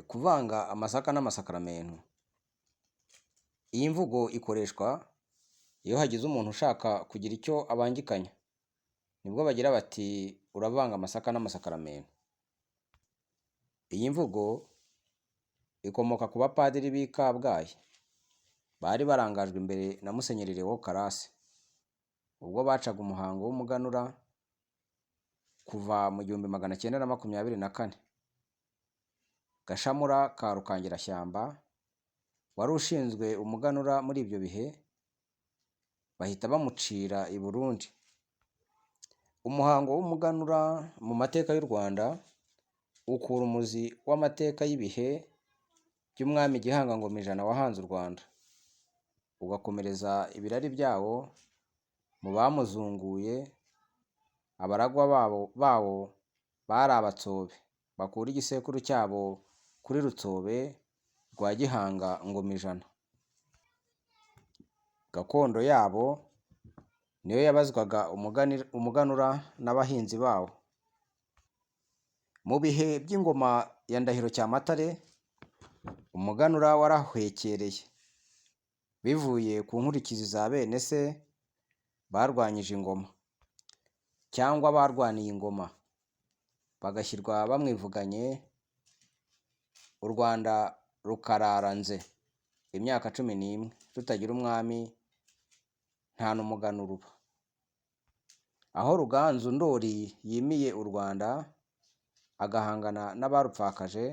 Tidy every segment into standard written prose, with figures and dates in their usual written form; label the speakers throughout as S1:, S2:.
S1: Kuvanga amasaka n'amasakaramentu. Iyi mvugo ikoreshwa iyo hagize umuntu ushaka kugira icyo abangikanya. Nibwo bagira bati uravanga amasaka n'amasakaramentu. Iyi mvugo ikomoka ku bapadiri b'i Kabgayi bari barangajwe imbere na Musenyeri Léon Karase ubwo bacaga umuhango w'umuganura kuva mu 1924. Gashamura ka Rukangirashyamba wari ushinzwe umuganura muri ibyo bihe bahita bamucira i Burundi. Umuhango w'umuganura mu mateka y'u Rwanda ukura umuzi w'amateka y'ibihe by'umwami Gihanga Ngoma Ijana wahanze u Rwanda, ugakomereza ibirari byawo mu bamuzunguye. Abaragwa bawo bari Abatsobe bakura igisekuru cyabo kuri Rutsobe rwa Gihanga Ngoma Ijana. Gakondo yabo niyo yabazwaga umuganura n'abahinzi bawo. Mu bihe by'ingoma ya Ndahiro Cyamatare umuganura warahwekereye bivuye ku nkurikizi za bene se barwanyije ingoma cyangwa barwaniye ingoma bagashyirwa bamwivuganye, u Rwanda rukararanze imyaka 11 rutagira umwami nta n'umuganura uba. Aho Ruganzu Ndori yimiye u Rwanda agahangana n'abarupfakaje,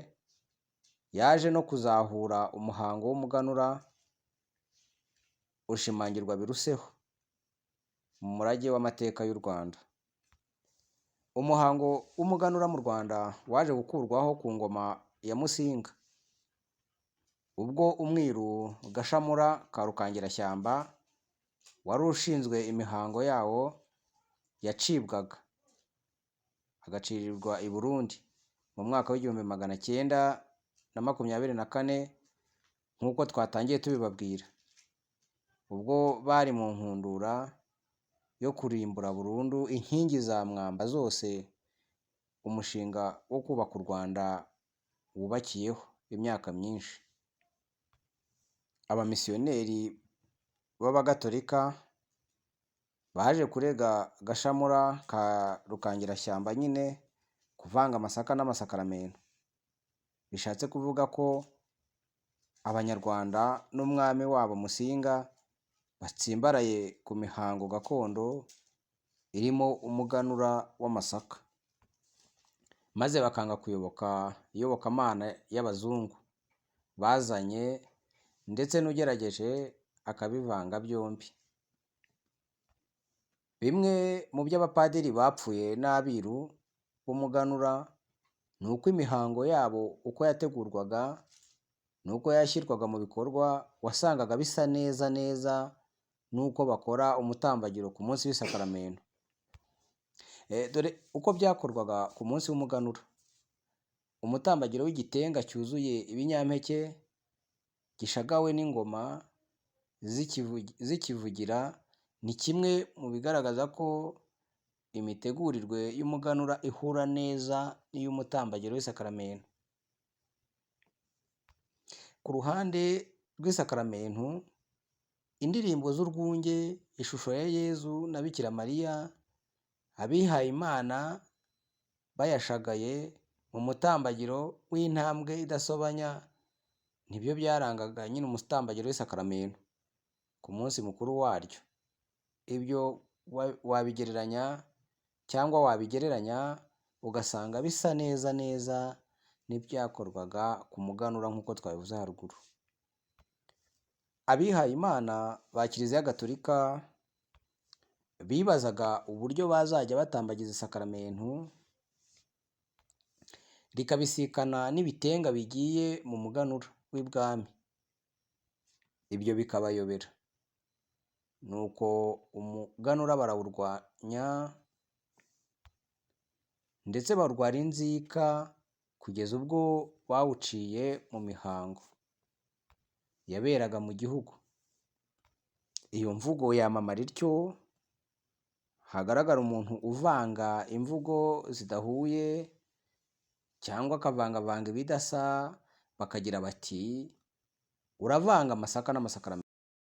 S1: yaje no kuzahura umuhango w'umuganura ushimangirwa biruseho mu murage w'amateka y'u Rwanda. Umuhango w'umuganura mu Rwanda waje gukurwaho ku ngoma ya Musinga ubwo umwiru Gashamura ka Rukangirashyamba wari ushinzwe imihango yawo yacibwaga agacirirwa i Burundi mu mwaka w'1924 nk'uko twatangiye tubibabwira, ubwo bari mu nkundura yo kurimbura burundu inkingi za mwamba zose umushinga wo kubaka u Rwanda wubakiyeho imyaka myinshi. Abamisiyoneri b'Abagatolika baje kurega Gashamura ka Rukangirashyamba nyine kuvanga amasaka n'amasakaramentu. Bishatse kuvuga ko Abanyarwanda n'umwami wabo Musinga batsimbaraye ku mihango gakondo irimo umuganura w'amasaka, maze bakanga kuyoboka iyobokamana y'abazungu bazanye, ndetse n'ugerageje akabivanga byombi. Bimwe mu by'abapadiri bapfuye n'abiru b'umuganura ni uko imihango yabo uko yategurwaga n'uko yashyirwaga mu bikorwa wasangaga bisa neza n'uko bakora umutambagiro ku munsi w'isakaramentu. Dore uko byakorwaga ku munsi w'umuganura. Umutambagiro w'igitenga cyuzuye ibinyampeke gishagawe n'ingoma zikivugira ni kimwe mu bigaragaza ko imitegurirwe y'umuganura ihura neza n'iy'umutambagiro w'isakaramentu. Ku ruhande rw'isakaramentu, indirimbo z'urwunge, ishusho ya Yezu na Bikira Mariya, abihaye Imana bayashagaye mu mutambagiro w'intambwe idasobanya, nibyo byarangaga nyine umutambagiro w'isakaramentu ku munsi mukuru waryo. Ibyo wabigereranya cyangwa wabigereranya ugasanga bisa neza n'ibyakorwaga ku muganura nk'uko twabivuze haruguru. Abihaye Imana ba Kiliziya Gatolika bibazaga uburyo bazajya batambagiza isakaramentu rikabisikana n'ibitenga bigiye mu muganura w'ibwami. Ibyo bikabayobera, nuko umuganura barawurwanya ndetse barwara inzika kugeza ubwo bawuciye mu mihango yaberaga mu gihugu. Iyo mvugo yamamara ityo, hagaragara umuntu uvanga imvugo zidahuye cyangwa akavangavanga ibidasa, bakagira bati uravanga amasaka n'amasakaramentu.